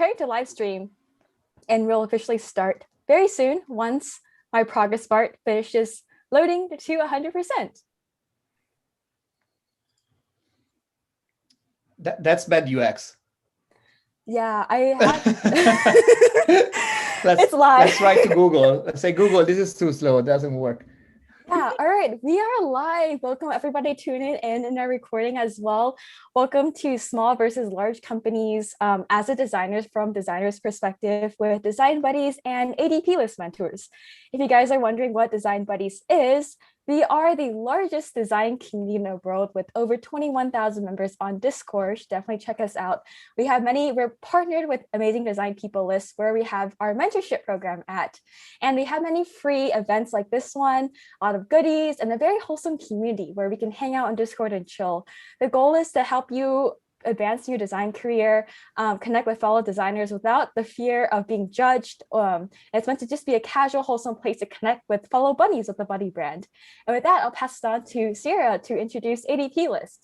preparing to live stream, and we'll officially start very soon once my progress bar finishes loading to 100%. That's bad UX. Yeah, I have. It's live. Let's write to Google. Let's say, Google, this is too slow. It doesn't work. Yeah, all right, we are live. Welcome everybody tuning in our recording as well. Welcome to Small versus Large Companies as a designers from designers perspective with Design Buddies and ADPList mentors. If you guys are wondering what Design Buddies is, we are the largest design community in the world with over 21,000 members on Discord. Definitely check us out. We're partnered with Amazing Design People List, where we have our mentorship program at. And we have many free events like this one, a lot of goodies, and a very wholesome community where we can hang out on Discord and chill. The goal is to help you advance your design career, connect with fellow designers without the fear of being judged. It's meant to just be a casual, wholesome place to connect with fellow buddies of the Buddy brand. And with that, I'll pass it on to Sierra to introduce ADPList.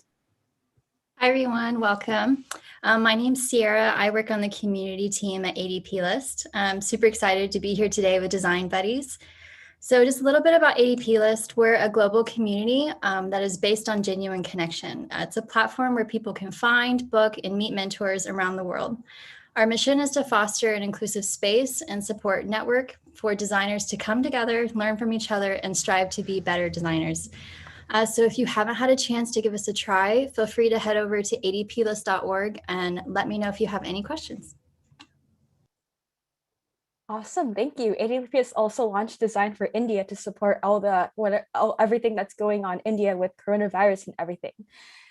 Hi, everyone. Welcome. My name's Sierra. I work on the community team at ADPList. I'm super excited to be here today with Design Buddies. So just a little bit about ADPList. We're a global community that is based on genuine connection. It's a platform where people can find, book, and meet mentors around the world. Our mission is to foster an inclusive space and support network for designers to come together, learn from each other, and strive to be better designers. So if you haven't had a chance to give us a try, feel free to head over to adplist.org and let me know if you have any questions. Awesome, thank you. ADPList also launched Design for India to support everything that's going on in India with coronavirus and everything.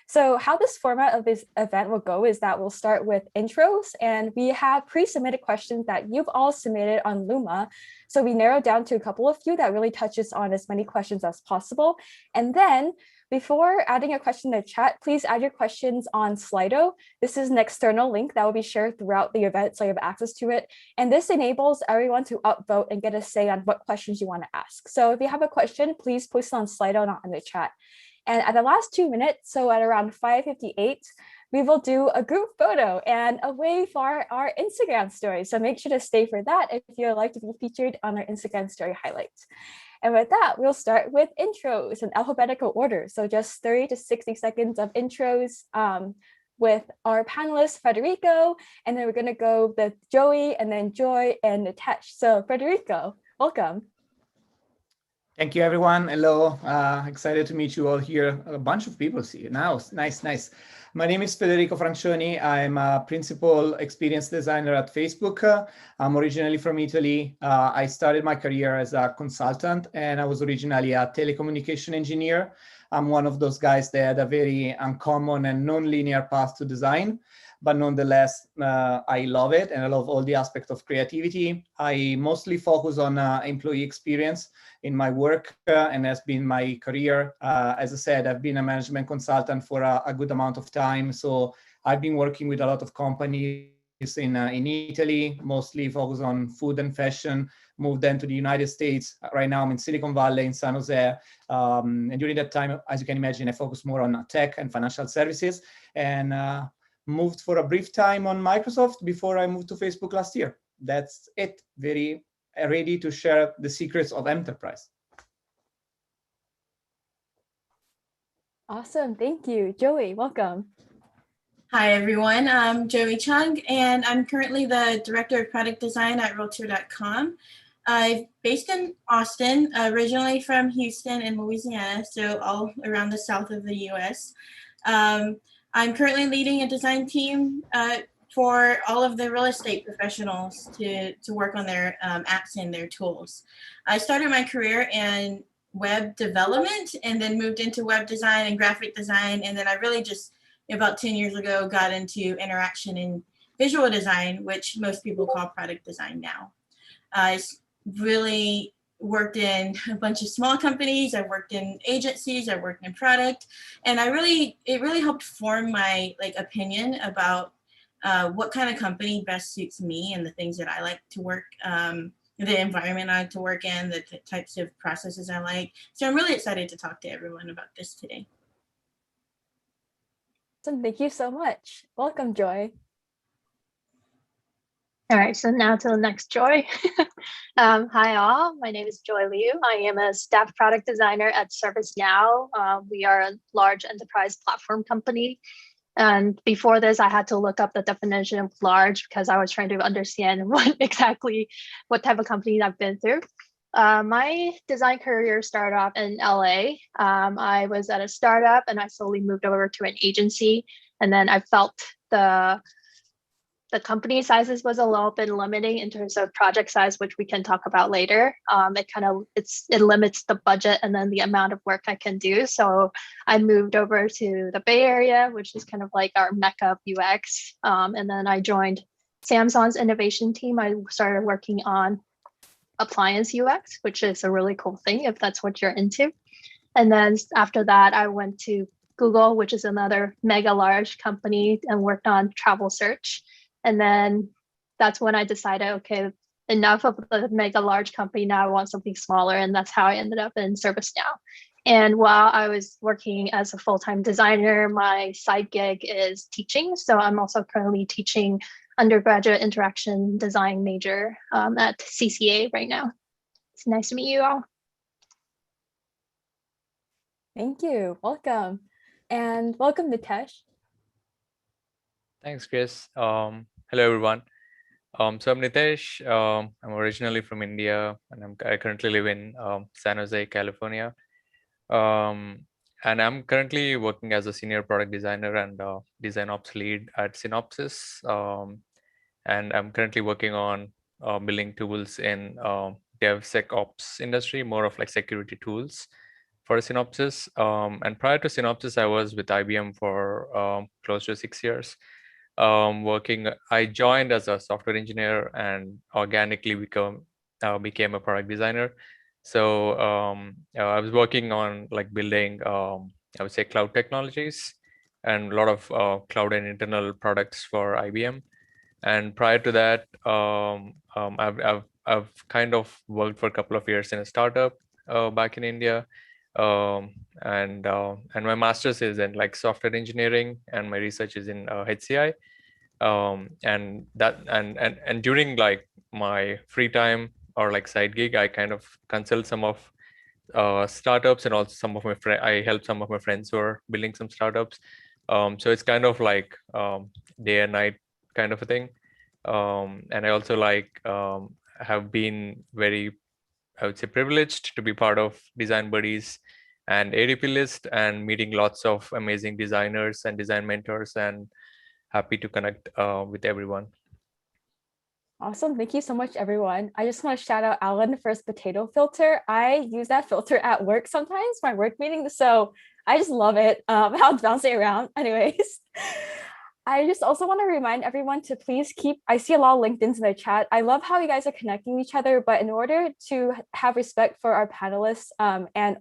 So how this format of this event will go is that we'll start with intros, and we have pre-submitted questions that you've all submitted on Luma. So we narrowed down to a couple of few that really touches on as many questions as possible. And then before adding a question in the chat, please add your questions on Slido. This is an external link that will be shared throughout the event, so you have access to it. And this enables everyone to upvote and get a say on what questions you want to ask. So if you have a question, please post it on Slido, not in the chat. And at the last 2 minutes, so at around 5:58, we will do a group photo and a wave for our Instagram story. So make sure to stay for that if you'd like to be featured on our Instagram story highlights. And with that, we'll start with intros in alphabetical order. So just 30 to 60 seconds of intros with our panelists, Federico, and then we're going to go with Joey and then Joy and Nitesh. So Federico, welcome. Thank you, everyone. Hello. Excited to meet you all here. A bunch of people see you now. Nice. My name is Federico Francioni. I'm a principal experience designer at Facebook. I'm originally from Italy. I started my career as a consultant, and I was originally a telecommunication engineer. I'm one of those guys that had a very uncommon and non-linear path to design. But nonetheless, I love it, and I love all the aspects of creativity. I mostly focus on employee experience in my work, and has been my career. As I said, I've been a management consultant for a good amount of time. So I've been working with a lot of companies in Italy, mostly focused on food and fashion, moved then to the United States. Right now I'm in Silicon Valley, in San Jose. And during that time, as you can imagine, I focused more on tech and financial services, and moved for a brief time on Microsoft before I moved to Facebook last year. That's it. Very ready to share the secrets of enterprise. Awesome, thank you. Joey, welcome. Hi, everyone. I'm Joey Chung, and I'm currently the Director of Product Design at Realtor.com. I'm based in Austin, originally from Houston and Louisiana, so all around the south of the US. I'm currently leading a design team for all of the real estate professionals to work on their apps and their tools. I started my career in web development and then moved into web design and graphic design. And then I really just, about 10 years ago, got into interaction in visual design, which most people call product design now. I really worked in a bunch of small companies. I worked in agencies. I worked in product, and it really helped form my opinion about what kind of company best suits me and the things that I like to work, the environment I like to work in, the types of processes I like. So I'm really excited to talk to everyone about this today. Awesome. Thank you so much. Welcome, Joy. All right, so now to the next Joy. Hi all, my name is Joy Liu. I am a staff product designer at ServiceNow. We are a large enterprise platform company. And before this, I had to look up the definition of large because I was trying to understand what type of company I've been through. My design career started off in LA. I was at a startup and I slowly moved over to an agency. And then I felt the company sizes was a little bit limiting in terms of project size, which we can talk about later. It limits the budget and then the amount of work I can do. So I moved over to the Bay Area, which is kind of like our mecca of UX. And then I joined Samsung's innovation team. I started working on appliance UX, which is a really cool thing if that's what you're into. And then after that, I went to Google, which is another mega large company, and worked on travel search. And then that's when I decided, okay, enough of the mega large company. Now I want something smaller. And that's how I ended up in ServiceNow. And while I was working as a full-time designer, my side gig is teaching. So I'm also currently teaching undergraduate interaction design major at CCA right now. It's nice to meet you all. Thank you. Welcome. And welcome, Nitesh. Thanks, Chris. Hello, everyone. So I'm Nitesh. I'm originally from India, and I currently live in San Jose, California. And I'm currently working as a senior product designer and design ops lead at Synopsys. And I'm currently working on building tools in DevSecOps industry, more of like security tools for Synopsys. And prior to Synopsys, I was with IBM for close to 6 years. I joined as a software engineer and organically became a product designer. So I was working on like building, I would say, cloud technologies and a lot of cloud and internal products for IBM. And prior to that, I've kind of worked for a couple of years in a startup back in India. And my master's is in like software engineering, and my research is in HCI. And during like my free time or like side gig, I kind of consult some of startups, and also some of my I help some of my friends who are building some startups. So it's kind of like day and night kind of a thing. And I also like have been very, I would say, privileged to be part of Design Buddies and ADPList, and meeting lots of amazing designers and design mentors, and happy to connect with everyone. Awesome. Thank you so much, everyone. I just want to shout out Alan for his potato filter. I use that filter at work sometimes, my work meetings. So I just love it, how it's bouncing around. Anyways, I just also want to remind everyone to please I see a lot of LinkedIns in the chat. I love how you guys are connecting with each other, but in order to have respect for our panelists and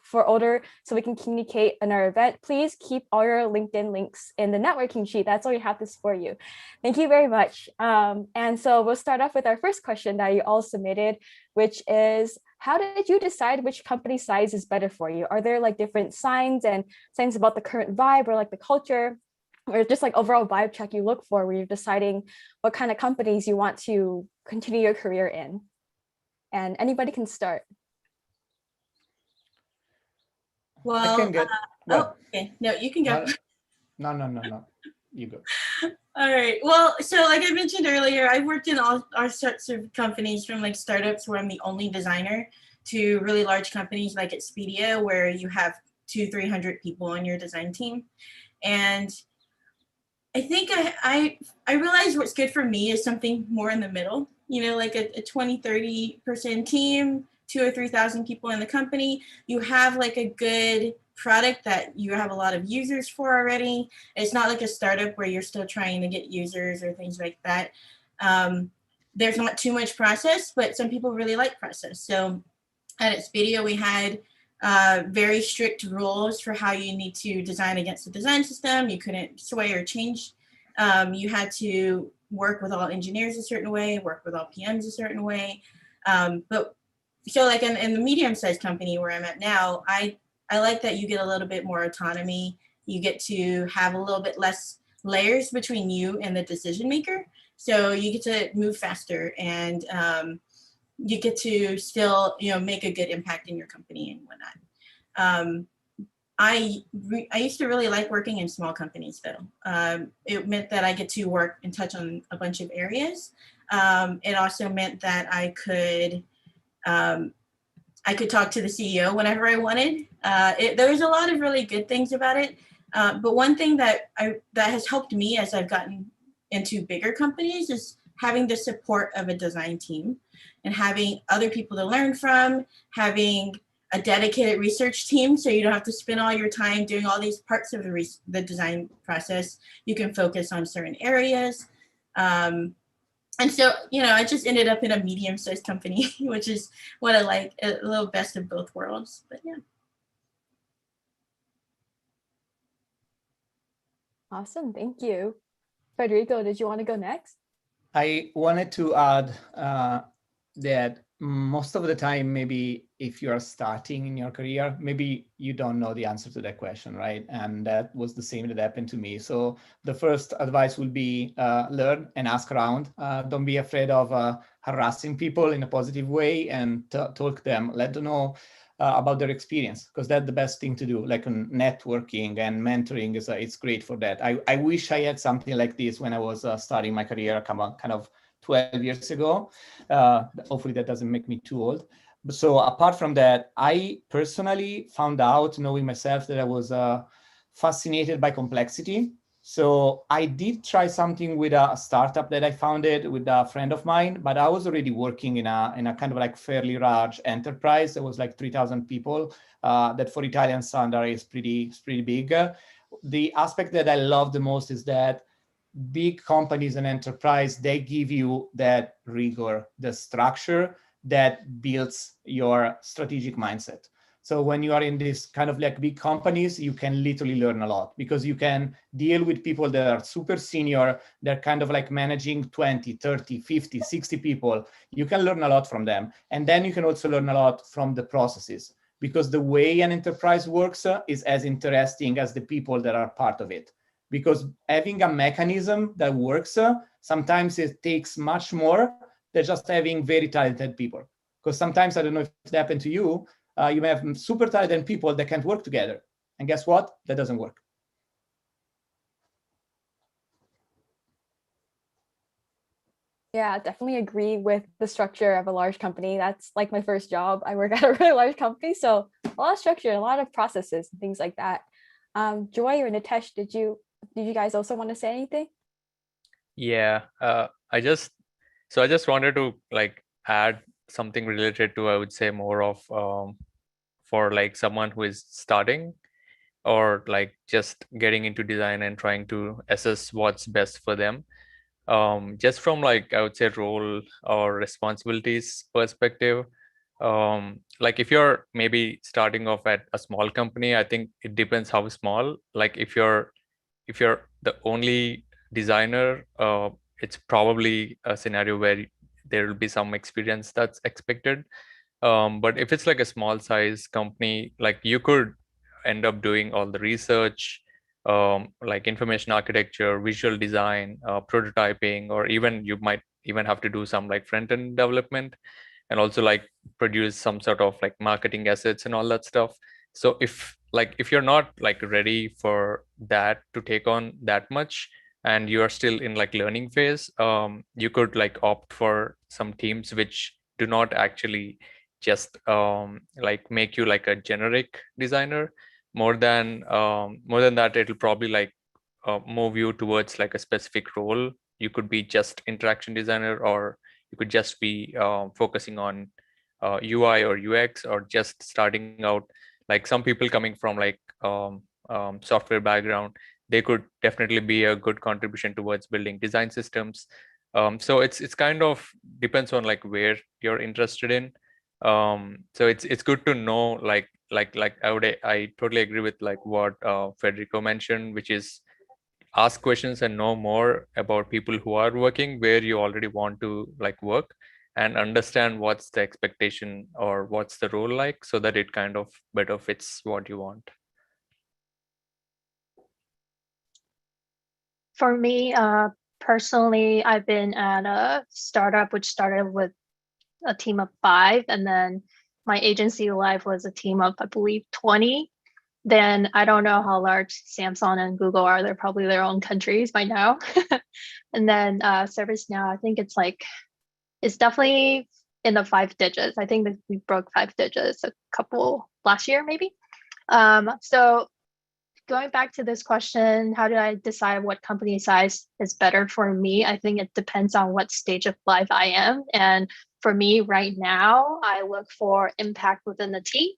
for order so we can communicate in our event, please keep all your LinkedIn links in the networking sheet. That's all we have this for you. Thank you very much. And so we'll start off with our first question that you all submitted, which is, how did you decide which company size is better for you? Are there like different signs about the current vibe or like the culture, or just like overall vibe check you look for when you're deciding what kind of companies you want to continue your career in? And anybody can start. Well, I can get, okay. No, you can go. No. You go. All right. Well, so like I mentioned earlier, I've worked in all sorts of companies, from like startups where I'm the only designer to really large companies like Expedia, where you have 200-300 people on your design team. And I think I realized what's good for me is something more in the middle, like a 20-30 person team, 2,000 or 3,000 people in the company. You have like a good product that you have a lot of users for already. It's not like a startup where you're still trying to get users or things like that. There's not too much process, but some people really like process. So at Expedia, we had very strict rules for how you need to design against the design system. You couldn't sway or change. You had to work with all engineers a certain way, work with all PMs a certain way. But so like in the medium-sized company where I'm at now, I like that you get a little bit more autonomy. You get to have a little bit less layers between you and the decision maker. So you get to move faster, and you get to still, make a good impact in your company and whatnot. I used to really like working in small companies, though. It meant that I get to work and touch on a bunch of areas. It also meant that I could talk to the CEO whenever I wanted. There was a lot of really good things about it. But one thing that has helped me as I've gotten into bigger companies is having the support of a design team and having other people to learn from, having a dedicated research team, so you don't have to spend all your time doing all these parts of the design process. You can focus on certain areas. And so, I just ended up in a medium-sized company, which is what I like, a little best of both worlds. But yeah. Awesome, thank you. Federico, did you want to go next? I wanted to add that most of the time, maybe if you are starting in your career, maybe you don't know the answer to that question, right? And that was the same that happened to me. So the first advice will be learn and ask around. Don't be afraid of harassing people in a positive way, and talk to them, let them know about their experience, because that's the best thing to do. Like networking and mentoring it's great for that. I wish I had something like this when I was starting my career kind of 12 years ago. Hopefully that doesn't make me too old. So apart from that, I personally found out, knowing myself, that I was fascinated by complexity. So I did try something with a startup that I founded with a friend of mine, but I was already working in a kind of like fairly large enterprise. There was like 3,000 people. That for Italian standard is pretty big. The aspect that I love the most is that big companies and enterprise, they give you that rigor, the structure that builds your strategic mindset. So when you are in this kind of like big companies, you can literally learn a lot, because you can deal with people that are super senior. They're kind of like managing 20, 30, 50, 60 people. You can learn a lot from them. And then you can also learn a lot from the processes, because the way an enterprise works is as interesting as the people that are part of it. Because having a mechanism that works, sometimes it takes much more than just having very talented people. Because sometimes, I don't know if it happened to you, you may have super talented people that can't work together. And guess what? That doesn't work. Yeah, definitely agree with the structure of a large company. That's like my first job. I work at a really large company, so a lot of structure, a lot of processes, and things like that. Joy or Nitesh, did you guys also want to say anything? Yeah, I just wanted to like add something related to, I would say, more of for like someone who is starting or like just getting into design and trying to assess what's best for them. Just from like, I would say, role or responsibilities perspective, like if you're maybe starting off at a small company, I think it depends how small. Like if you're the only designer, it's probably a scenario where there will be some experience that's expected. But if it's like a small size company, like you could end up doing all the research, like information architecture, visual design, prototyping, or even you might even have to do some like front-end development, and also like produce some sort of like marketing assets and all that stuff. So if you're not like ready for that to take on that much, and you are still in like learning phase, you could like opt for some teams which do not actually just like make you like a generic designer. More than that, it'll probably like move you towards like a specific role. You could be just interaction designer, or you could just be focusing on UI or UX, or just starting out. Like some people coming from like software background, they could definitely be a good contribution towards building design systems. So it's kind of depends on like where you're interested in. So it's good to know like I totally agree with like what Federico mentioned, which is ask questions and know more about people who are working where you already want to like work, and understand what's the expectation or what's the role like, so that it kind of better fits what you want. For me, Personally, I've been at a startup which started with a team of 5, and then my agency life was a team of, I believe, 20. Then I don't know how large Samsung and Google are. They're probably their own countries by now. And then ServiceNow, I think it's definitely in the 5 digits. I think that we broke 5 digits a couple last year, maybe. So going back to this question, how do I decide what company size is better for me? I think it depends on what stage of life I am. And for me right now, I look for impact within the team,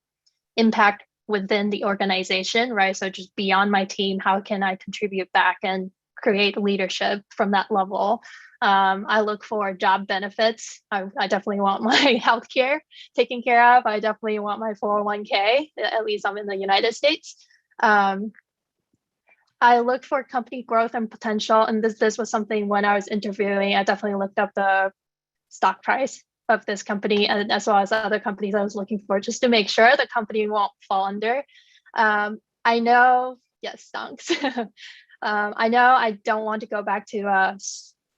impact within the organization, right? So just beyond my team, how can I contribute back and create leadership from that level? I look for job benefits. I definitely want my healthcare taken care of. I definitely want my 401k, at least I'm in the United States. I look for company growth and potential. And this was something when I was interviewing, I definitely looked up the stock price of this company, and as well as other companies I was looking for, just to make sure the company won't fall under. I know, yes, thanks. I know I don't want to go back to a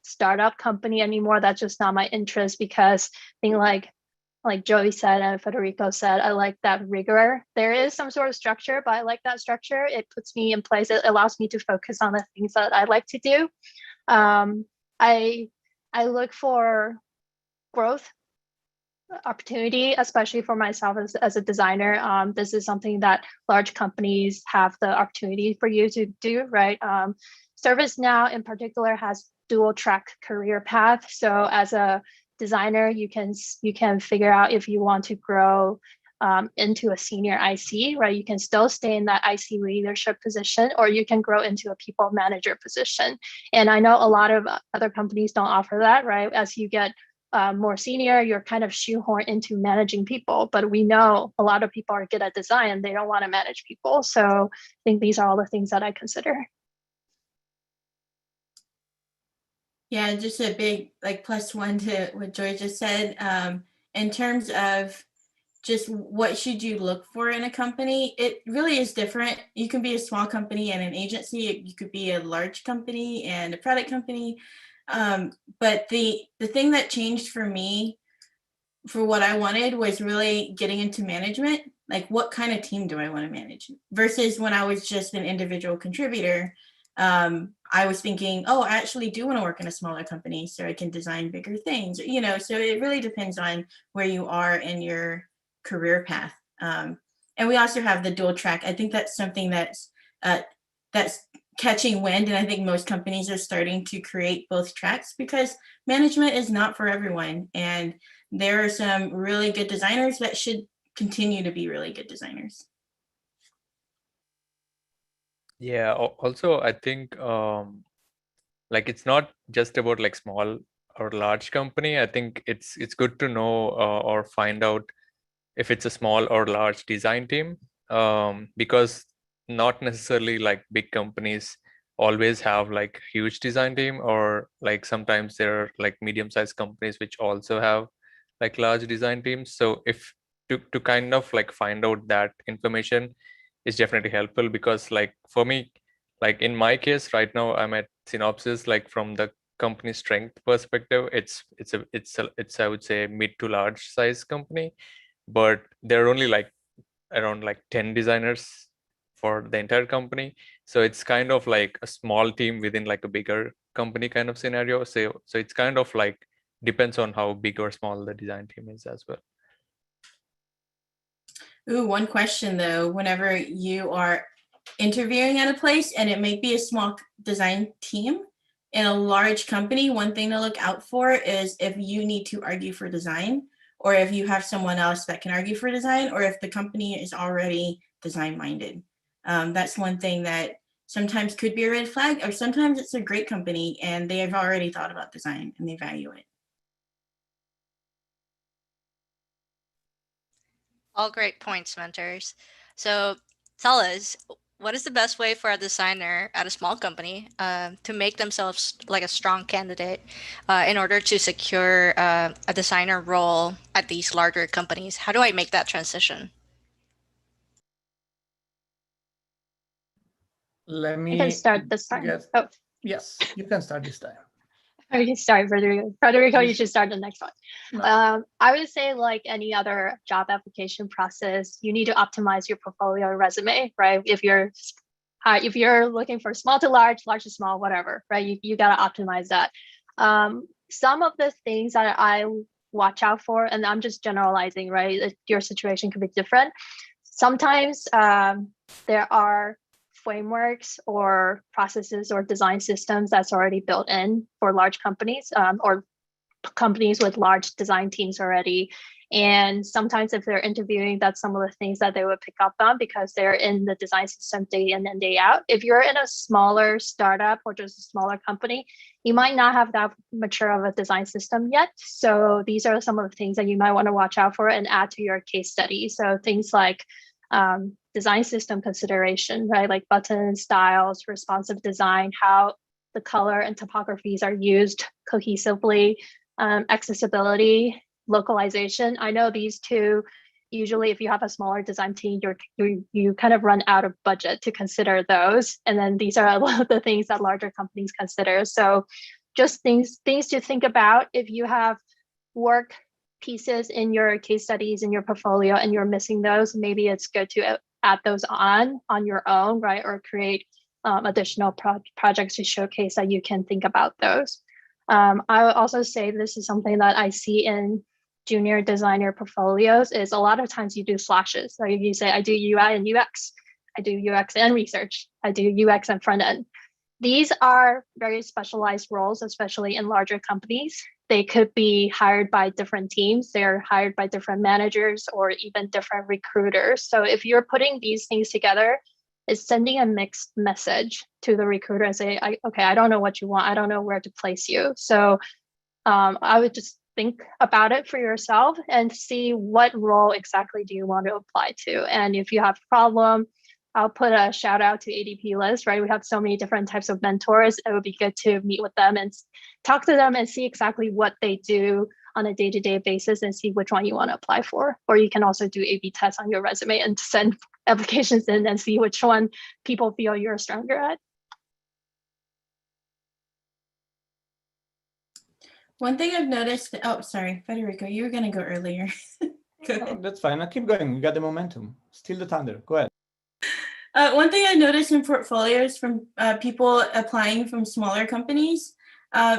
startup company anymore. That's just not my interest, because I think like Joey said and Federico said, I like that rigor. There is some sort of structure, but I like that structure. It puts me in place. It allows me to focus on the things that I like to do. I look for growth opportunity, especially for myself as a designer. This is something that large companies have the opportunity for you to do, right? ServiceNow in particular has dual track career path. So as a designer, you can figure out if you want to grow into a senior IC, right? You can still stay in that IC leadership position, or you can grow into a people manager position. And I know a lot of other companies don't offer that, right? As you get more senior, you're kind of shoehorned into managing people, but we know a lot of people are good at design. They don't want to manage people. So I think these are all the things that I consider. Yeah, just a big +1 to what Joy just said. In terms of just what should you look for in a company, it really is different. You can be a small company and an agency. You could be a large company and a product company. But the thing that changed for me for what I wanted was really getting into management. Like, what kind of team do I want to manage? Versus when I was just an individual contributor, I was thinking, oh, I actually do want to work in a smaller company so I can design bigger things, so it really depends on where you are in your career path. And we also have the dual track. I think that's something that's catching wind, and I think most companies are starting to create both tracks, because management is not for everyone, and there are some really good designers that should continue to be really good designers. Yeah, also I think it's not just about small or large company. I think it's good to know or find out if it's a small or large design team, because not necessarily big companies always have huge design team, or sometimes there are medium-sized companies which also have large design teams. So if to kind of find out that information is definitely helpful, because for me, in my case right now, I'm at Synopsys. From the company strength perspective, it's I would say mid to large size company, but there are only around 10 designers for the entire company. So it's kind of a small team within a bigger company kind of scenario. So it's kind of depends on how big or small the design team is as well. Ooh, one question though, whenever you are interviewing at a place and it may be a small design team in a large company, one thing to look out for is if you need to argue for design, or if you have someone else that can argue for design, or if the company is already design minded. That's one thing that sometimes could be a red flag, or sometimes it's a great company and they have already thought about design and they value it. All great points, mentors. So tell us, what is the best way for a designer at a small company to make themselves a strong candidate in order to secure a designer role at these larger companies? How do I make that transition? Let me I can start this time. Yes. Oh. Yes, you can start this time. Sorry, Federico. Federico, you should start the next one. No. I would say, like any other job application process, you need to optimize your portfolio and resume, right? If you're looking for small to large, large to small, whatever, right? You got to optimize that. Some of the things that I watch out for, and I'm just generalizing, right? Your situation could be different. Sometimes there are frameworks or processes or design systems that's already built in for large companies or companies with large design teams already. And sometimes if they're interviewing, that's some of the things that they would pick up on because they're in the design system day in and day out. If you're in a smaller startup or just a smaller company, you might not have that mature of a design system yet. So these are some of the things that you might want to watch out for and add to your case study. So things like design system consideration, right? Like buttons, styles, responsive design, how the color and topographies are used cohesively, accessibility, localization. I know these two, usually if you have a smaller design team, you kind of run out of budget to consider those. And then these are a lot of the things that larger companies consider. So just things to think about if you have work pieces in your case studies in your portfolio and you're missing those, maybe it's good to add those on your own, right? Or create additional projects to showcase that you can think about those. I would also say this is something that I see in junior designer portfolios is a lot of times you do slashes. So you say, I do UI and UX, I do UX and research, I do UX and front end. These are very specialized roles, especially in larger companies. They could be hired by different teams. They're hired by different managers or even different recruiters. So if you're putting these things together, it's sending a mixed message to the recruiter and say, okay, I don't know what you want. I don't know where to place you. So I would just think about it for yourself and see what role exactly do you want to apply to. And if you have a problem, I'll put a shout out to ADPList, right? We have so many different types of mentors. It would be good to meet with them and talk to them and see exactly what they do on a day-to-day basis and see which one you want to apply for. Or you can also do A/B tests on your resume and send applications in and see which one people feel you're stronger at. One thing I've noticed, oh, sorry, Federico, you were going to go earlier. Go ahead. No, that's fine. I'll keep going. We got the momentum. Steal the thunder. Go ahead. One thing I noticed in portfolios from people applying from smaller companies,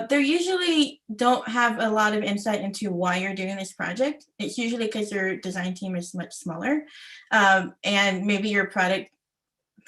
they usually don't have a lot of insight into why you're doing this project. It's usually because your design team is much smaller, and maybe your product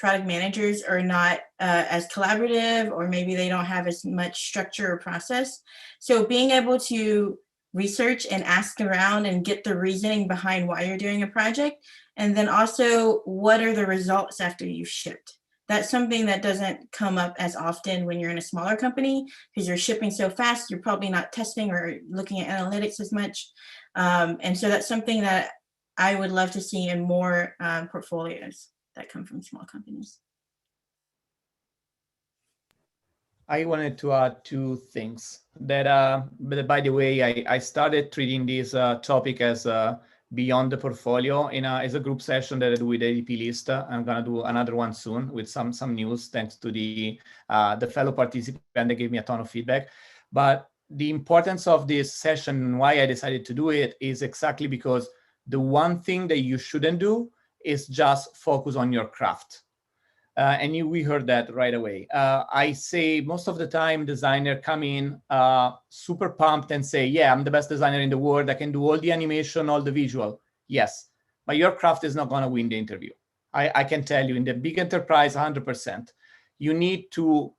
managers are not as collaborative, or maybe they don't have as much structure or process. So being able to research and ask around and get the reasoning behind why you're doing a project, and then also what are the results after you've shipped. That's something that doesn't come up as often when you're in a smaller company because you're shipping so fast, you're probably not testing or looking at analytics as much. And so that's something that I would love to see in more portfolios that come from small companies. I wanted to add two things that, by the way, I started treating this topic as beyond the portfolio as a group session that I do with ADPList. I'm gonna do another one soon with some news thanks to the fellow participant that gave me a ton of feedback. But the importance of this session and why I decided to do it is exactly because the one thing that you shouldn't do is just focus on your craft. We heard that right away. I say most of the time designers come in super pumped and say, yeah, I'm the best designer in the world. I can do all the animation, all the visual. Yes, but your craft is not going to win the interview. I can tell you in the big enterprise, 100%. You need to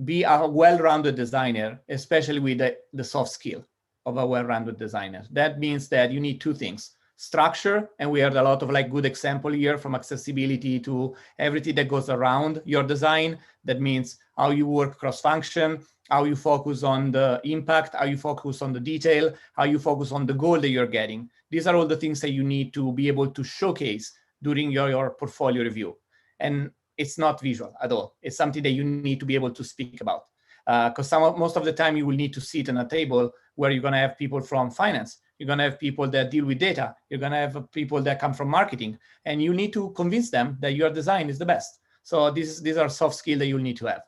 be a well-rounded designer, especially with the soft skill of a well-rounded designer. That means that you need two things. Structure, and we heard a lot of good example here, from accessibility to everything that goes around your design. That means how you work cross-function, how you focus on the impact, how you focus on the detail, how you focus on the goal that you're getting. These are all the things that you need to be able to showcase during your portfolio review. And it's not visual at all. It's something that you need to be able to speak about. Because most of the time you will need to sit at a table where you're going to have people from finance. You're going to have people that deal with data. You're going to have people that come from marketing. And you need to convince them that your design is the best. So these are soft skills that you'll need to have.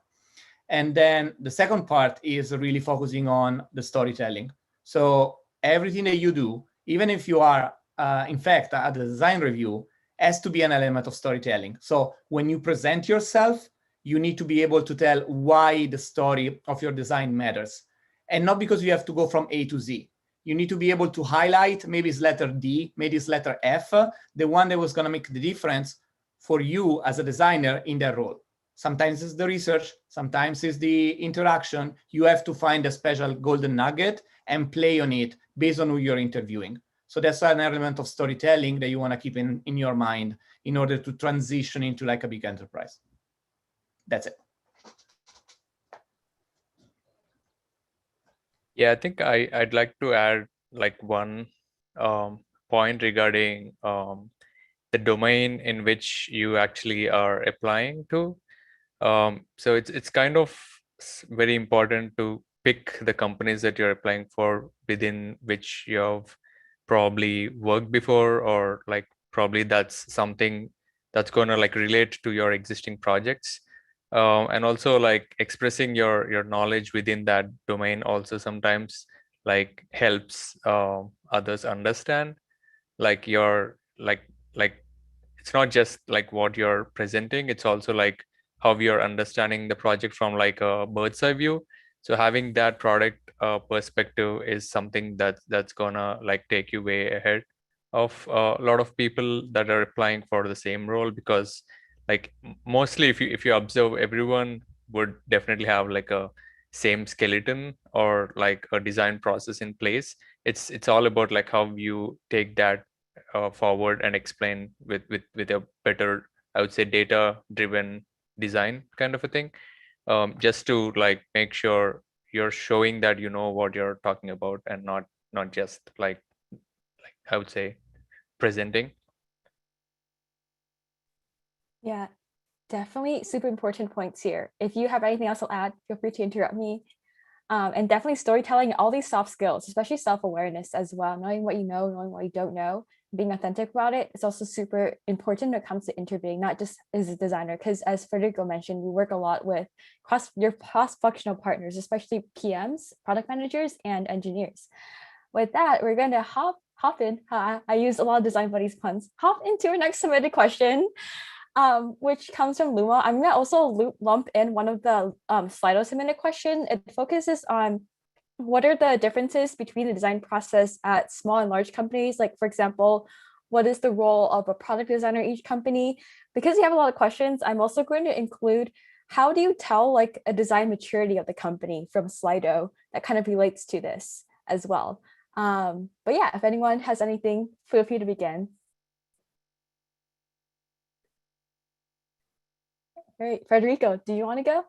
And then the second part is really focusing on the storytelling. So everything that you do, even if you are, in fact, at the design review, has to be an element of storytelling. So when you present yourself, you need to be able to tell why the story of your design matters. And not because you have to go from A to Z. You need to be able to highlight, maybe it's letter D, maybe it's letter F, the one that was going to make the difference for you as a designer in that role. Sometimes it's the research, sometimes it's the interaction. You have to find a special golden nugget and play on it based on who you're interviewing. So that's an element of storytelling that you want to keep in your mind in order to transition into like a big enterprise. That's it. Yeah, I think I'd like to add like one point regarding the domain in which you actually are applying to. So it's kind of very important to pick the companies that you're applying for within which you've probably worked before, or like probably that's something that's going to like relate to your existing projects. And also like expressing your knowledge within that domain also sometimes like helps others understand like your like it's not just like what you're presenting, it's also like how you're understanding the project from like a bird's eye view. So having that product perspective is something that's gonna like take you way ahead of a lot of people that are applying for the same role, because like mostly if you observe, everyone would definitely have like a same skeleton or like a design process in place. It's all about like how you take that forward and explain with a better, I would say, data driven design kind of a thing, just to like make sure you're showing that you know what you're talking about and not just like I would say presenting. Yeah, definitely super important points here. If you have anything else to add, feel free to interrupt me. And definitely storytelling, all these soft skills, especially self-awareness as well, knowing what you know, knowing what you don't know, being authentic about it. It's also super important when it comes to interviewing, not just as a designer, because as Federico mentioned, we work a lot with cross-functional partners, especially PMs, product managers, and engineers. With that, we're going to hop in. I use a lot of Design Buddies puns. Hop into our next submitted question, which comes from Luma. I'm gonna also lump in one of the Slido submitted question. It focuses on what are the differences between the design process at small and large companies? Like, for example, what is the role of a product designer in each company? Because you have a lot of questions, I'm also going to include how do you tell like a design maturity of the company from Slido that kind of relates to this as well. But yeah, if anyone has anything, feel free to begin. All right, Federico, do you want to go?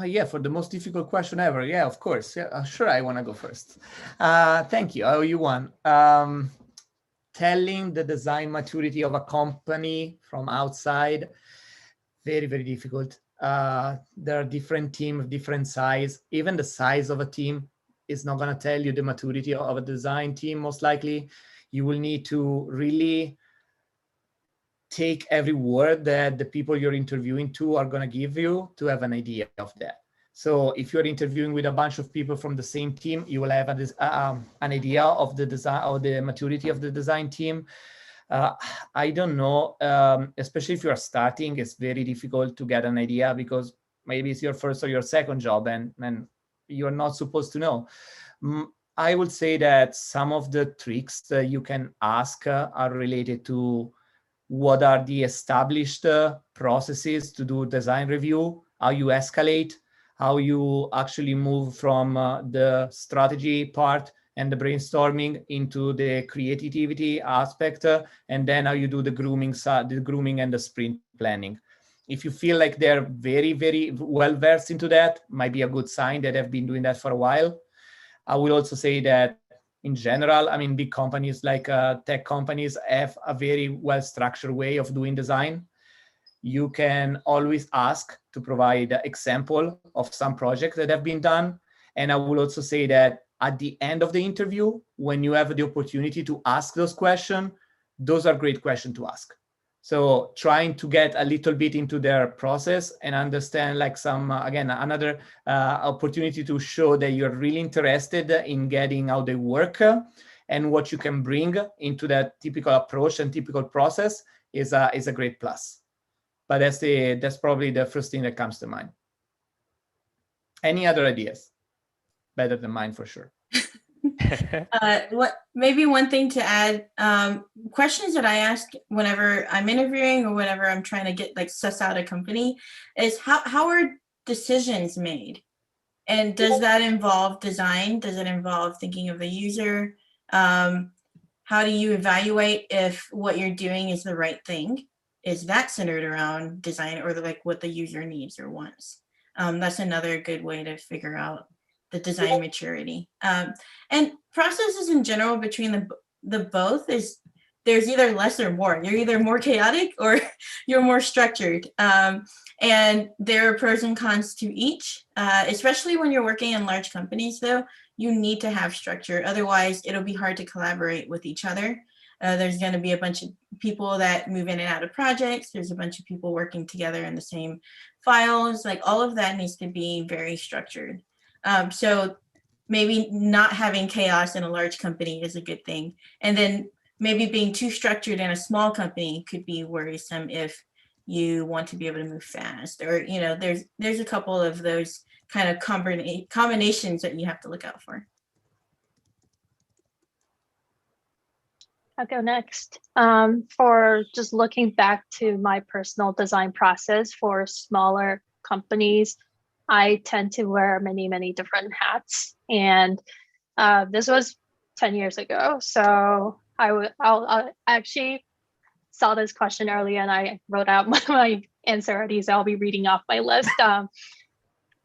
Yeah, for the most difficult question ever. Yeah, of course. Yeah, sure, I want to go first. Thank you. I owe you one. Telling the design maturity of a company from outside, very, very difficult. There are different teams, different size. Even the size of a team is not going to tell you the maturity of a design team, most likely. You will need to really take every word that the people you're interviewing to are going to give you to have an idea of that. So if you're interviewing with a bunch of people from the same team, you will have an idea of the design, of the maturity of the design team. I don't know, especially if you're starting, it's very difficult to get an idea because maybe it's your first or your second job and you're not supposed to know. I would say that some of the tricks that you can ask are related to what are the established processes to do design review, how you escalate, how you actually move from the strategy part and the brainstorming into the creativity aspect, and then how you do the grooming and the sprint planning. If you feel like they're very, very well versed into that, might be a good sign that they've been doing that for a while. I will also say that in general, I mean, big companies like tech companies have a very well-structured way of doing design. You can always ask to provide an example of some projects that have been done. And I will also say that at the end of the interview, when you have the opportunity to ask those questions, those are great questions to ask. So trying to get a little bit into their process and understand like some, again, another opportunity to show that you're really interested in getting how they work and what you can bring into that typical approach and typical process is a great plus. But that's probably the first thing that comes to mind. Any other ideas? Better than mine for sure. Maybe one thing to add, questions that I ask whenever I'm interviewing or whenever I'm trying to get like suss out a company is how are decisions made? And does that involve design? Does it involve thinking of the user? How do you evaluate if what you're doing is the right thing? Is that centered around design or like what the user needs or wants? That's another good way to figure out the design maturity. And processes in general between the both is there's either less or more. You're either more chaotic or you're more structured. And there are pros and cons to each, especially when you're working in large companies though, you need to have structure. Otherwise it'll be hard to collaborate with each other. There's gonna be a bunch of people that move in and out of projects. There's a bunch of people working together in the same files. Like all of that needs to be very structured. So maybe not having chaos in a large company is a good thing. And then maybe being too structured in a small company could be worrisome if you want to be able to move fast, or, you know, there's a couple of those kind of combinations that you have to look out for. I'll go next. For just looking back to my personal design process for smaller companies, I tend to wear many, many different hats. And this was 10 years ago. So I actually saw this question earlier and I wrote out my answer already. So I'll be reading off my list. All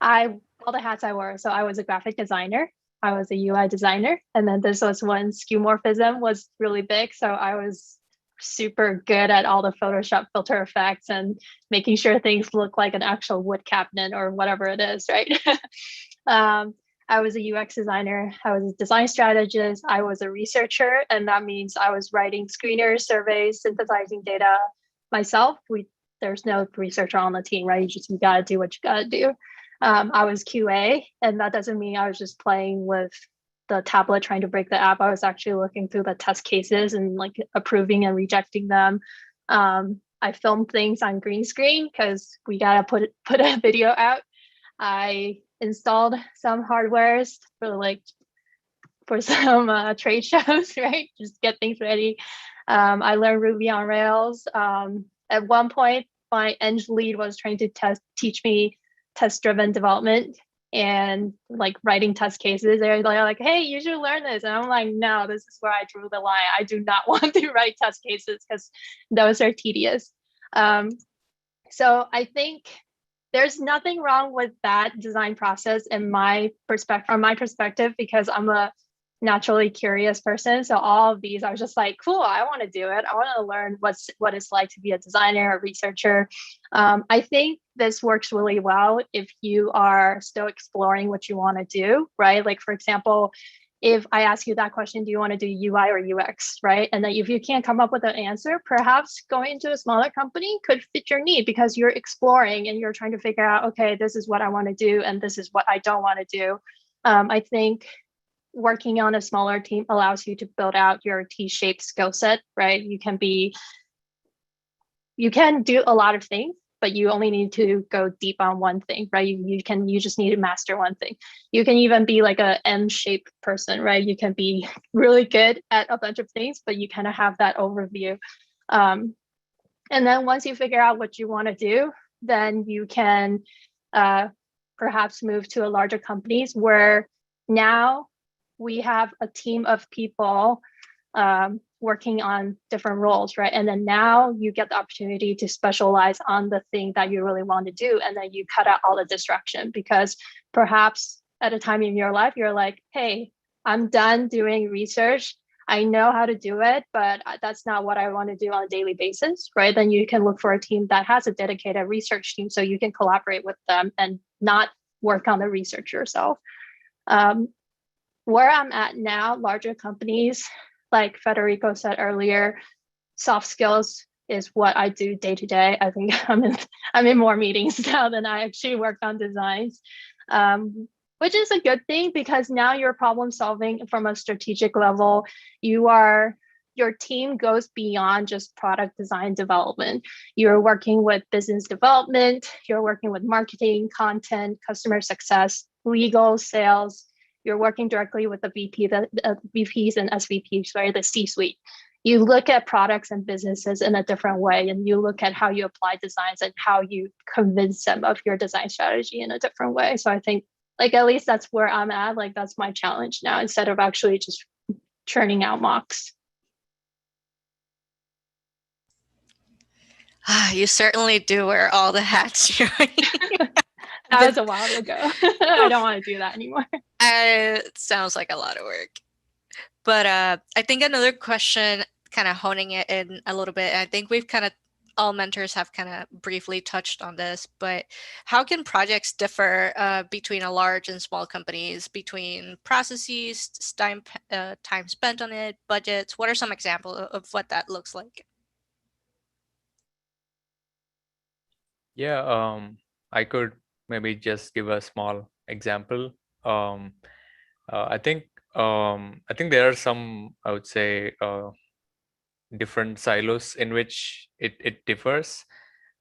the hats I wore. So I was a graphic designer. I was a UI designer. And then this was when skeuomorphism was really big. So I was super good at all the Photoshop filter effects and making sure things look like an actual wood cabinet or whatever it is, right? I was a UX designer. I was a design strategist. I was a researcher. And that means I was writing screeners, surveys, synthesizing data myself. There's no researcher on the team, right? You got to do what you got to do. I was QA, and that doesn't mean I was just playing with the tablet trying to break the app. I was actually looking through the test cases and like approving and rejecting them. I filmed things on green screen because we gotta put a video out. I installed some hardwares for some trade shows, right? Just get things ready. I learned Ruby on Rails. At one point, my eng lead was trying to teach me test-driven development and like writing test cases. They're like, hey, you should learn this. And I'm like, no, this is where I drew the line. I do not want to write test cases because those are tedious. So I think there's nothing wrong with that design process in my perspective, because I'm a naturally curious person. So all of these, I was just like, cool, I want to do it. I want to learn what it's like to be a designer, a researcher. I think this works really well if you are still exploring what you want to do, right? Like, for example, if I ask you that question, do you want to do UI or UX, right? And then if you can't come up with an answer, perhaps going into a smaller company could fit your need because you're exploring and you're trying to figure out, okay, this is what I want to do and this is what I don't want to do. I think working on a smaller team allows you to build out your T-shaped skill set, right? You can do a lot of things, but you only need to go deep on one thing, right? You just need to master one thing. You can even be like a M-shaped person, right? You can be really good at a bunch of things, but you kind of have that overview. And then once you figure out what you want to do, then you can perhaps move to a larger companies where now we have a team of people working on different roles, right? And then now you get the opportunity to specialize on the thing that you really want to do. And then you cut out all the distraction, because perhaps at a time in your life, you're like, hey, I'm done doing research. I know how to do it, but that's not what I want to do on a daily basis, right? Then you can look for a team that has a dedicated research team so you can collaborate with them and not work on the research yourself. Where I'm at now, larger companies, like Federico said earlier, soft skills is what I do day to day. I think I'm in more meetings now than I actually work on designs, which is a good thing because now you're problem solving from a strategic level. Your team goes beyond just product design development. You're working with business development, you're working with marketing, content, customer success, legal, sales. You're working directly with the VPs and SVPs, right? The C-suite. You look at products and businesses in a different way, and you look at how you apply designs and how you convince them of your design strategy in a different way. So I think, like, at least that's where I'm at. Like, that's my challenge now, instead of actually just churning out mocks. You certainly do wear all the hats, Joey. That was a while ago. I don't want to do that anymore. It sounds like a lot of work. But I think another question, kind of honing it in a little bit, and I think we've kind of, all mentors have kind of briefly touched on this, but how can projects differ between a large and small companies, between processes, time spent on it, budgets? What are some examples of what that looks like? Yeah, I could maybe just give a small example. I think there are some, I would say, different silos in which it differs.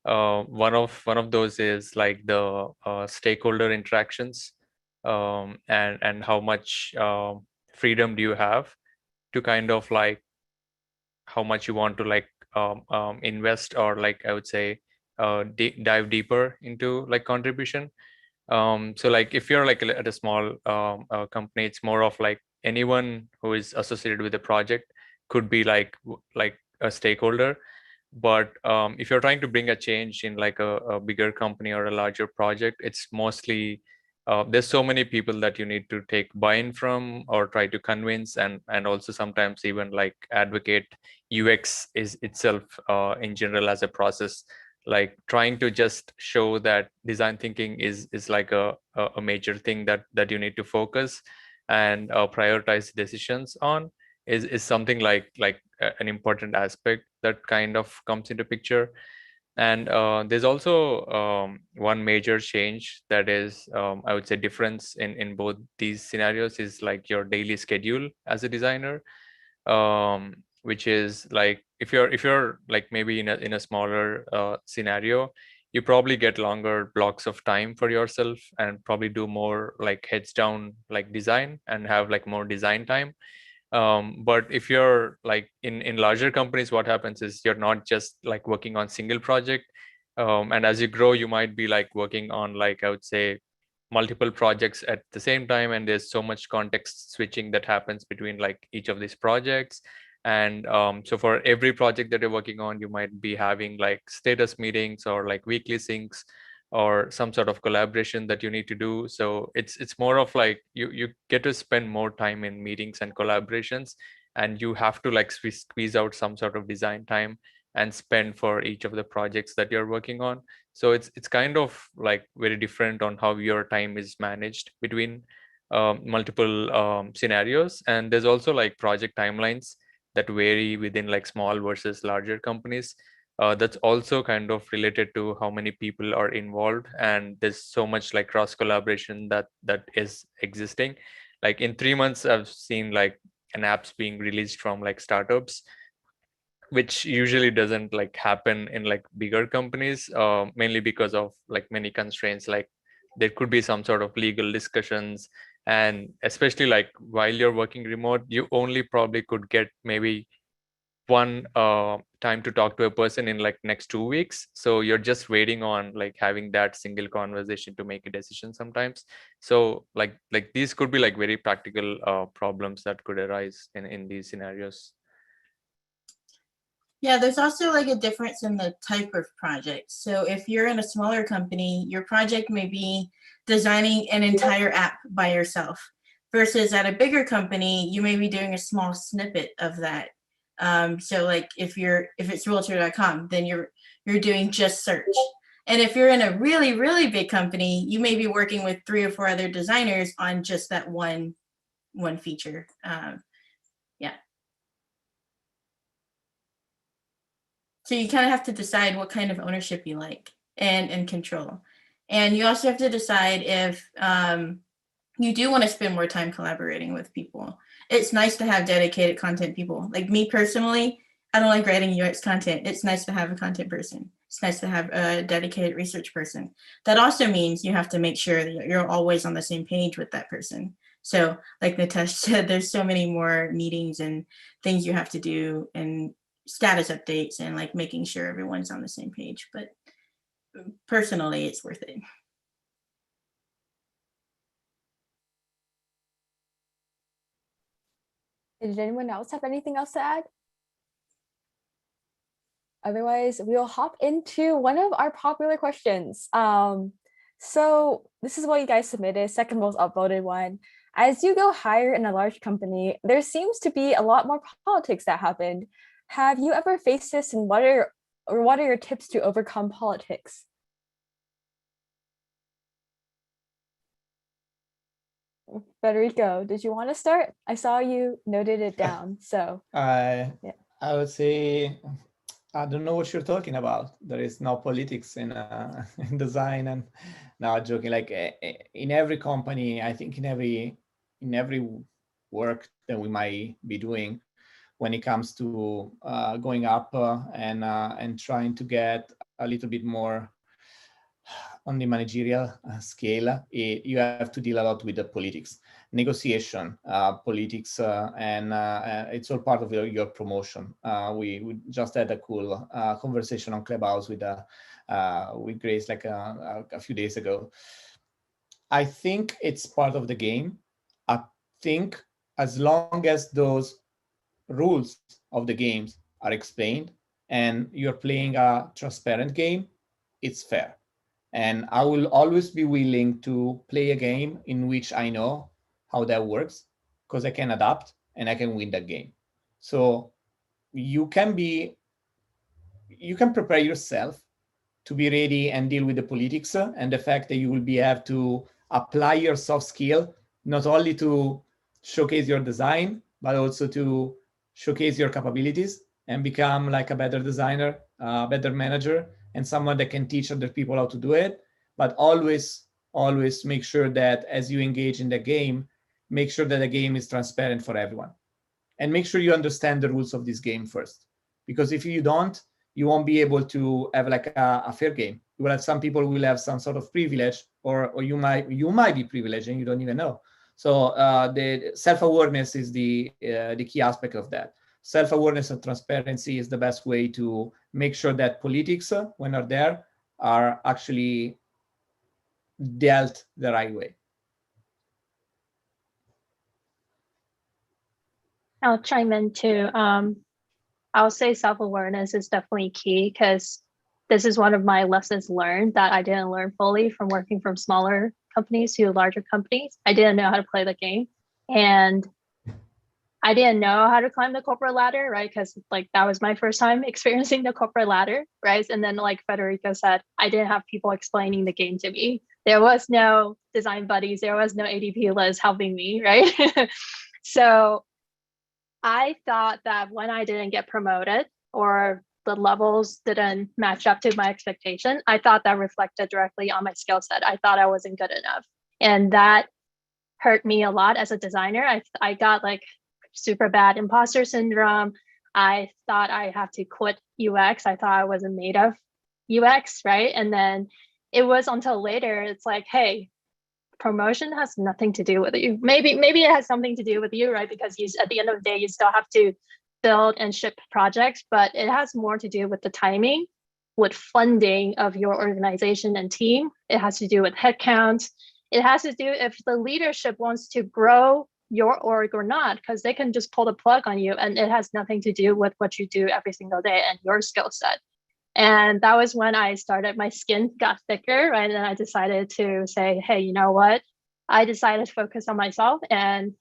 One of those is like the stakeholder interactions, and how much freedom do you have to kind of like how much you want to like invest, or like I would say dive deeper into like contribution. So like if you're like at a small company, it's more of like anyone who is associated with the project could be like a stakeholder. But if you're trying to bring a change in like a bigger company or a larger project, it's mostly there's so many people that you need to take buy-in from or try to convince, and also sometimes even like advocate. UX is itself in general as a process, like trying to just show that design thinking is like a major thing that you need to focus and prioritize decisions on is something like an important aspect that kind of comes into picture. And there's also one major change that is I would say difference in both these scenarios is like your daily schedule as a designer, which is like if you're like maybe in a smaller scenario, you probably get longer blocks of time for yourself and probably do more like heads down like design and have like more design time. But if you're like in larger companies, what happens is you're not just like working on single project, and as you grow you might be like working on like I would say multiple projects at the same time, and there's so much context switching that happens between like each of these projects. And so for every project that you're working on, you might be having like status meetings or like weekly syncs or some sort of collaboration that you need to do. So it's more of like you get to spend more time in meetings and collaborations, and you have to like squeeze out some sort of design time and spend for each of the projects that you're working on. So it's kind of like very different on how your time is managed between multiple scenarios. And there's also like project timelines that vary within like small versus larger companies. That's also kind of related to how many people are involved, and there's so much like cross collaboration that is existing. Like in 3 months I've seen like an apps being released from like startups, which usually doesn't like happen in like bigger companies, mainly because of like many constraints. Like there could be some sort of legal discussions, and especially like while you're working remote, you only probably could get maybe one time to talk to a person in like next 2 weeks. So you're just waiting on like having that single conversation to make a decision sometimes. So like these could be like very practical problems that could arise in these scenarios. Yeah, there's also like a difference in the type of project. So if you're in a smaller company, your project may be designing an entire app by yourself, versus at a bigger company, you may be doing a small snippet of that. So like if it's realtor.com, then you're doing just search. And if you're in a really, really big company, you may be working with 3 or 4 other designers on just that one feature. Yeah. So you kind of have to decide what kind of ownership you like and control. And you also have to decide if you do want to spend more time collaborating with people. It's nice to have dedicated content people. Like me personally, I don't like writing UX content. It's nice to have a content person. It's nice to have a dedicated research person. That also means you have to make sure that you're always on the same page with that person. So like Natesh said, there's so many more meetings and things you have to do and status updates and like making sure everyone's on the same page. But personally, it's worth it. Did anyone else have anything else to add? Otherwise, we'll hop into one of our popular questions. So this is what you guys submitted, second most upvoted one. As you go higher in a large company, there seems to be a lot more politics that happened. Have you ever faced this, and what are your tips to overcome politics? Federico, did you want to start? I saw you noted it down, so. I would say, I don't know what you're talking about. There is no politics in design, and now joking. Like in every company, I think in every work that we might be doing, when it comes to going up and trying to get a little bit more on the managerial scale, you have to deal a lot with the politics, negotiation, politics, and it's all part of your promotion. We just had a cool conversation on Clubhouse with Grace like a few days ago. I think it's part of the game. I think as long as those rules of the games are explained and you're playing a transparent game, it's fair. And I will always be willing to play a game in which I know how that works, because I can adapt and I can win that game. So you can prepare yourself to be ready and deal with the politics and the fact that you will have to apply your soft skill, not only to showcase your design, but also to showcase your capabilities and become like a better designer, a better manager, and someone that can teach other people how to do it. But always make sure that as you engage in the game, make sure that the game is transparent for everyone. And make sure you understand the rules of this game first. Because if you don't, you won't be able to have like a fair game. You will have some people who will have some sort of privilege, or you might be privileged and you don't even know. So the self-awareness is the key aspect of that. Self-awareness and transparency is the best way to make sure that politics, when are there, are actually dealt the right way. I'll chime in too. I'll say self-awareness is definitely key, because this is one of my lessons learned that I didn't learn fully from working from smaller companies to larger companies. I didn't know how to play the game, and I didn't know how to climb the corporate ladder, right? Because like that was my first time experiencing the corporate ladder, right? And then like Federico said, I didn't have people explaining the game to me. There was no design buddies, there was no ADPList helping me, right? So I thought that when I didn't get promoted or the levels didn't match up to my expectation, I thought that reflected directly on my skill set. I thought I wasn't good enough. And that hurt me a lot as a designer. I got like super bad imposter syndrome. I thought I have to quit UX. I thought I wasn't made of UX, right? And then it was until later, it's like, hey, promotion has nothing to do with you. Maybe it has something to do with you, right? Because at the end of the day, you still have to build and ship projects, but it has more to do with the timing, with funding of your organization and team. It has to do with headcount. It has to do if the leadership wants to grow your org or not, because they can just pull the plug on you, and it has nothing to do with what you do every single day and your skill set. And that was when I started, my skin got thicker, right? And I decided to say, hey, you know what? I decided to focus on myself, and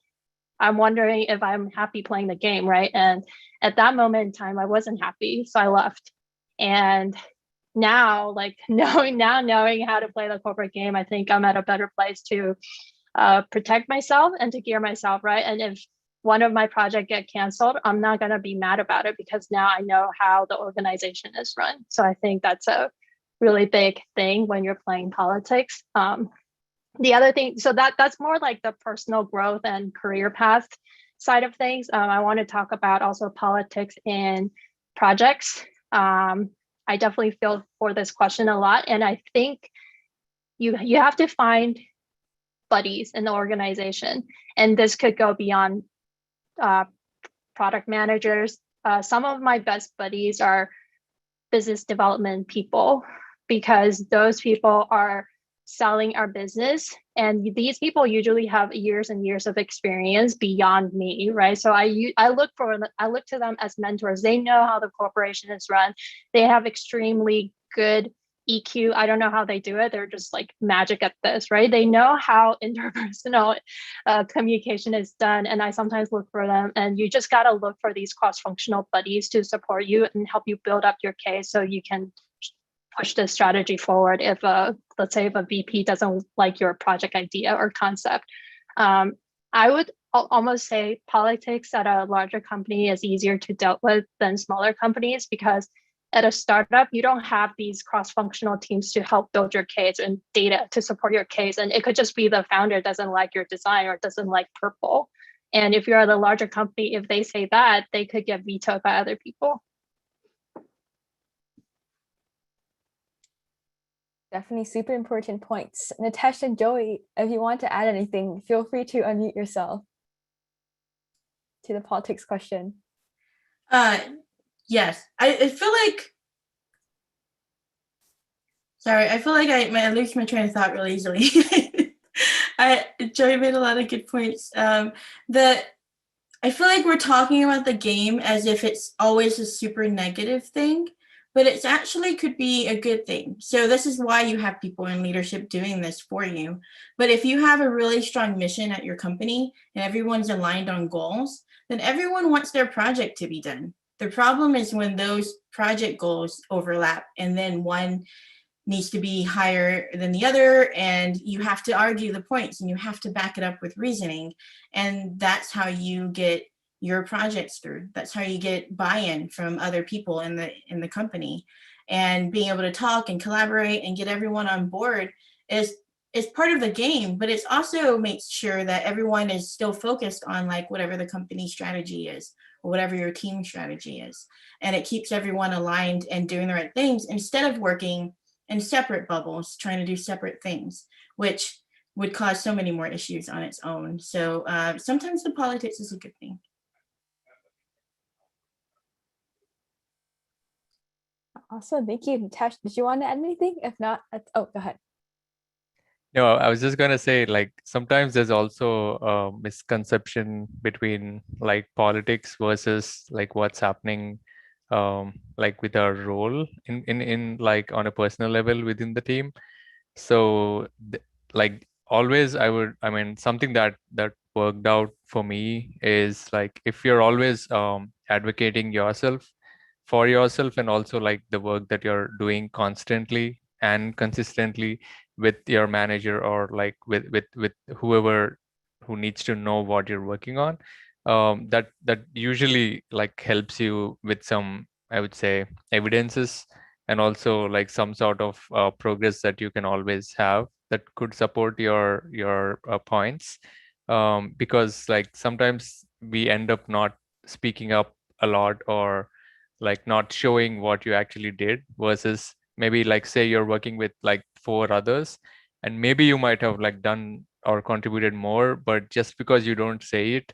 I'm wondering if I'm happy playing the game, right? And at that moment in time, I wasn't happy, so I left. And now, like knowing how to play the corporate game, I think I'm at a better place to protect myself and to gear myself, right? And if one of my project get canceled, I'm not going to be mad about it because now I know how the organization is run. So I think that's a really big thing when you're playing politics. The other thing, so that's more like the personal growth and career path side of things. I want to talk about also politics in projects. I definitely feel for this question a lot, and I think you have to find buddies in the organization, and this could go beyond product managers. Some of my best buddies are business development people, because those people are selling our business, and these people usually have years and years of experience beyond me, right? So I look to them as mentors. They know how the corporation is run. They have extremely good EQ. I don't know how they do it. They're just like magic at this, right? They know how interpersonal communication is done. And I sometimes look for them, and you just got to look for these cross-functional buddies to support you and help you build up your case so you can push the strategy forward if let's say if a VP doesn't like your project idea or concept. I would almost say politics at a larger company is easier to deal with than smaller companies, because at a startup, you don't have these cross-functional teams to help build your case and data to support your case. And it could just be the founder doesn't like your design or doesn't like purple. And if you're at a larger company, if they say that, they could get vetoed by other people. Definitely super important points. Nitesh and Joey, if you want to add anything, feel free to unmute yourself to the politics question. Yes, I feel like, sorry, I feel like I lose my train of thought really easily. Joey made a lot of good points. I feel like we're talking about the game as if it's always a super negative thing, but it actually could be a good thing. So this is why you have people in leadership doing this for you. But if you have a really strong mission at your company and everyone's aligned on goals, then everyone wants their project to be done. The problem is when those project goals overlap and then one needs to be higher than the other, and you have to argue the points and you have to back it up with reasoning. And that's how you get your projects through. That's how you get buy-in from other people in the company. And being able to talk and collaborate and get everyone on board is part of the game, but it's also makes sure that everyone is still focused on like whatever the company strategy is or whatever your team strategy is. And it keeps everyone aligned and doing the right things instead of working in separate bubbles, trying to do separate things, which would cause so many more issues on its own. So sometimes the politics is a good thing. Awesome, thank you. Nitesh, did you want to add anything? If not, oh, go ahead. No, I was just gonna say, like, sometimes there's also a misconception between like politics versus like what's happening like with our role in like on a personal level within the team. So like always I mean something that worked out for me is like if you're always advocating yourself for yourself and also like the work that you're doing constantly and consistently with your manager or like with whoever who needs to know what you're working on, that usually like helps you with some, I would say, evidences and also like some sort of progress that you can always have that could support your points, because like sometimes we end up not speaking up a lot or like not showing what you actually did versus maybe like say you're working with like 4 others and maybe you might have like done or contributed more, but just because you don't say it,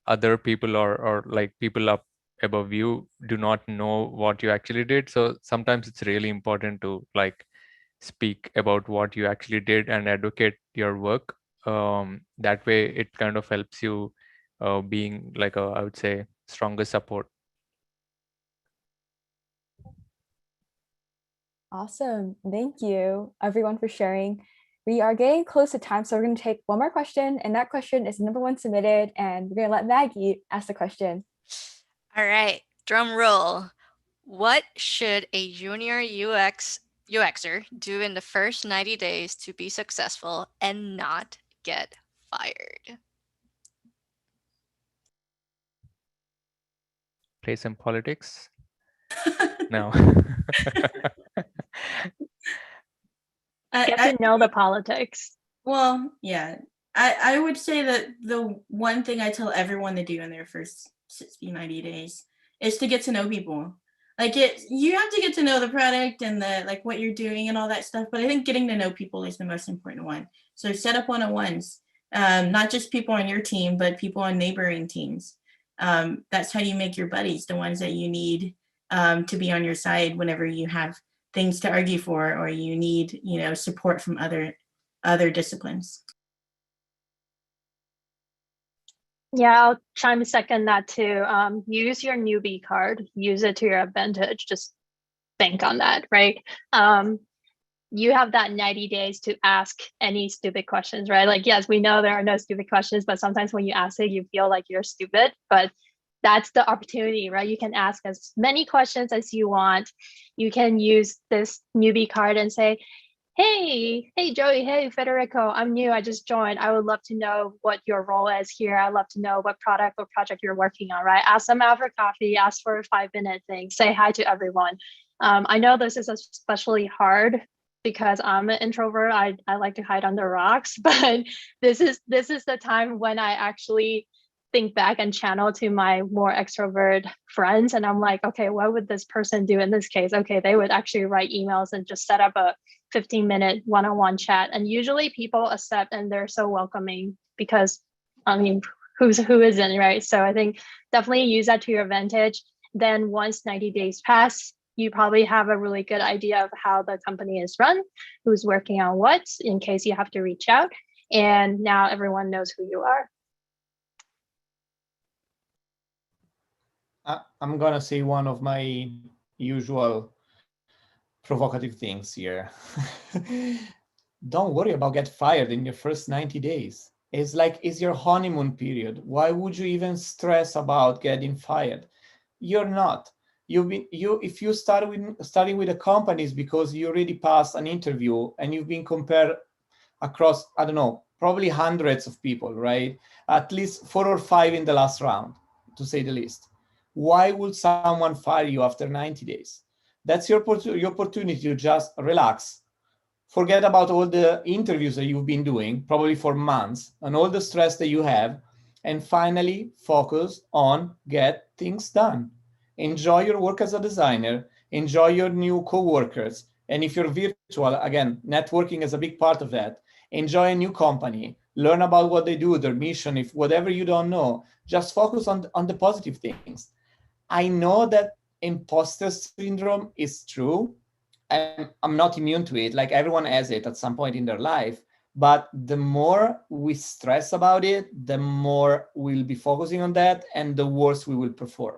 other people or like people up above you do not know what you actually did. So sometimes it's really important to like speak about what you actually did and advocate your work. That way it kind of helps you being like a, I would say, stronger support. Awesome. Thank you, everyone, for sharing. We are getting close to time, so we're going to take one more question, and that question is number 1 submitted, and we're going to let Maggie ask the question. All right, drum roll. What should a junior UXer do in the first 90 days to be successful and not get fired? play some politics? No. Get to know the politics. Well, yeah. I would say that the one thing I tell everyone to do in their first 60, 90 days is to get to know people. Like you have to get to know the product and the like what you're doing and all that stuff. But I think getting to know people is the most important one. So set up one-on-ones, not just people on your team, but people on neighboring teams. That's how you make your buddies, the ones that you need to be on your side whenever you have things to argue for, or you need, support from other disciplines. Yeah, I'll chime second that too. Use your newbie card, use it to your advantage. Just bank on that, right? You have that 90 days to ask any stupid questions, right? Like, yes, we know there are no stupid questions, but sometimes when you ask it, you feel like you're stupid, but that's the opportunity, right? You can ask as many questions as you want. You can use this newbie card and say, hey, Joey, hey, Federico, I'm new, I just joined. I would love to know what your role is here. I'd love to know what product or project you're working on, right? Ask them out for coffee, ask for a 5-minute thing, say hi to everyone. I know this is especially hard because I'm an introvert. I like to hide under rocks, but this is the time when I actually think back and channel to my more extrovert friends. And I'm like, okay, what would this person do in this case? Okay, they would actually write emails and just set up a 15-minute one-on-one chat. And usually people accept and they're so welcoming because, I mean, who isn't, right? So I think definitely use that to your advantage. Then once 90 days pass, you probably have a really good idea of how the company is run, who's working on what, in case you have to reach out. And now everyone knows who you are. I'm gonna say one of my usual provocative things here. Don't worry about get fired in your first 90 days. It's your honeymoon period. Why would you even stress about getting fired? You're not. If you starting with the companies because you already passed an interview and you've been compared across, I don't know, probably hundreds of people, right? At least 4 or 5 in the last round, to say the least. Why would someone fire you after 90 days? That's your opportunity to just relax. Forget about all the interviews that you've been doing, probably for months, and all the stress that you have, and finally focus on get things done. Enjoy your work as a designer, enjoy your new co-workers, and if you're virtual, again, networking is a big part of that. Enjoy a new company, learn about what they do, their mission. If whatever you don't know, just focus on the positive things. I know that imposter syndrome is true, and I'm not immune to it. Like everyone has it at some point in their life. But the more we stress about it, the more we'll be focusing on that, and the worse we will perform.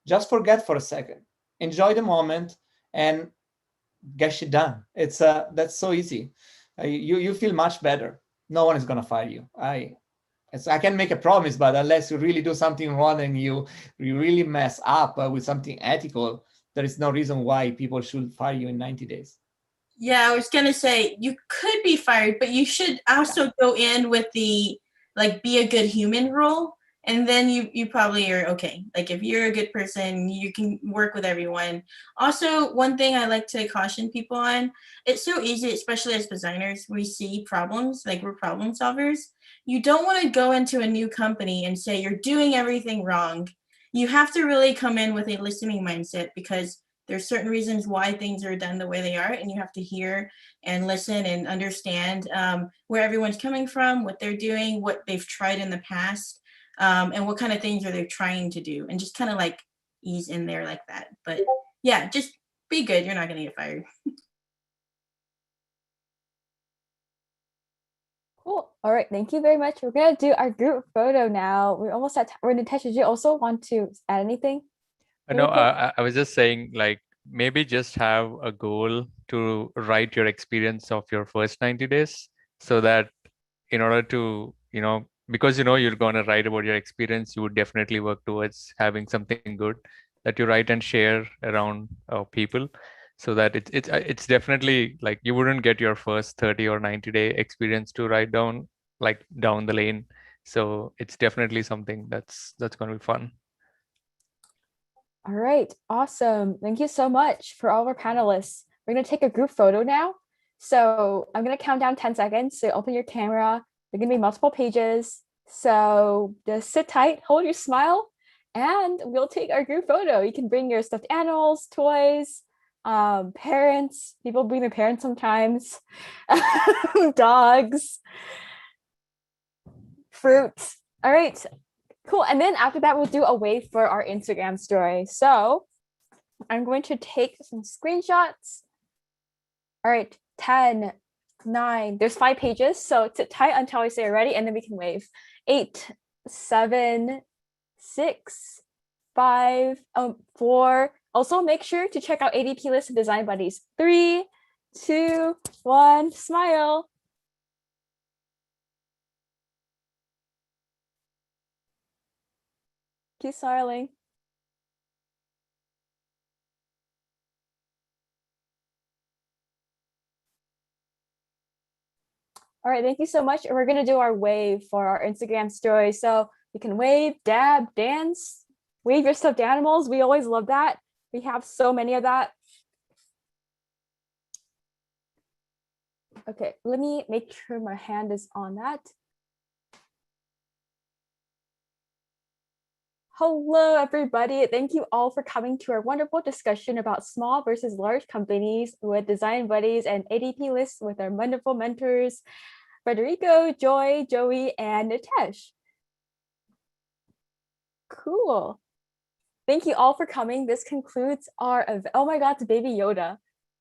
Just forget for a second, enjoy the moment, and get shit done. That's so easy. You feel much better. No one is gonna fire you. I can make a promise, but unless you really do something wrong and you really mess up with something ethical, there is no reason why people should fire you in 90 days. Yeah, I was going to say, you could be fired, but you should also go in with the, be a good human role. And then you probably are okay. Like if you're a good person, you can work with everyone. Also, one thing I like to caution people on, it's so easy, especially as designers, we see problems, like we're problem solvers. You don't want to go into a new company and say you're doing everything wrong. You have to really come in with a listening mindset because there's certain reasons why things are done the way they are, and you have to hear and listen and understand where everyone's coming from, what they're doing, what they've tried in the past. And what kind of things are they trying to do, and just kind of ease in there like that. But yeah, just be good. You're not going to get fired. Cool. All right. Thank you very much. We're going to do our group photo now. We're almost at time. Natasha, did you also want to add anything? No, I was just saying, maybe just have a goal to write your experience of your first 90 days so that in order to, because you're going to write about your experience, you would definitely work towards having something good that you write and share around people, so that it's definitely you wouldn't get your first 30 or 90-day experience to write down down the lane. So it's definitely something that's going to be fun. All right, awesome. Thank you so much for all of our panelists. We're going to take a group photo now. So I'm going to count down 10 seconds. So open your camera. There are going to be multiple pages. So just sit tight, hold your smile, and we'll take our group photo. You can bring your stuffed animals, toys, parents. People bring their parents sometimes, dogs, fruits. All right, cool. And then after that, we'll do a wave for our Instagram story. So I'm going to take some screenshots. All right, 10, 9, there's 5 pages. So sit tight until I say ready, and then we can wave. 8, 7, 6, 5, 4. Also make sure to check out ADPList and Design Buddies. 3, 2, 1, smile. Keep smiling. All right, thank you so much. We're going to do our wave for our Instagram story. So you can wave, dab, dance, wave your stuffed animals. We always love that. We have so many of that. Okay, let me make sure my hand is on that. Hello, everybody. Thank you all for coming to our wonderful discussion about small versus large companies with Design Buddies and ADPList with our wonderful mentors, Federico, Joy, Joey, and Nitesh. Cool. Thank you all for coming. This concludes our event. Oh my God, it's Baby Yoda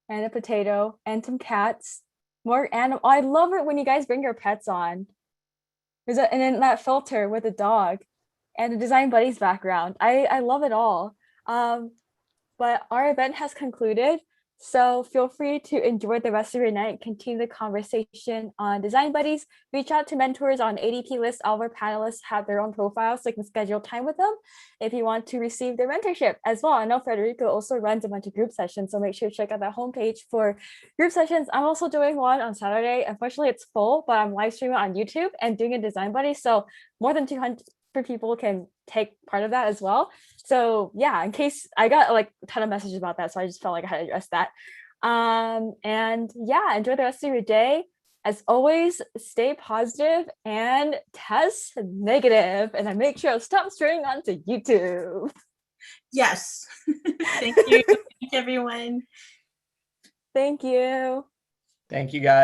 and a potato and some cats. More animal. I love it when you guys bring your pets on. And then that filter with a dog and the Design Buddies background. I love it all. But our event has concluded. So feel free to enjoy the rest of your night, continue the conversation on Design Buddies, reach out to mentors on ADPList. All of our panelists have their own profiles, so you can schedule time with them if you want to receive their mentorship as well. I know Federico also runs a bunch of group sessions, so make sure to check out that homepage for group sessions. I'm also doing one on Saturday. Unfortunately, it's full, but I'm live streaming on YouTube and doing a Design Buddy, so more than 200 people can take part of that as well. So yeah, in case I got like a ton of messages about that, so I just felt like I had to address that. And yeah, enjoy the rest of your day. As always, stay positive and test negative, and I make sure I'll stop streaming onto YouTube. Yes. Thank you. Thank you, everyone. Thank you. Thank you, guys.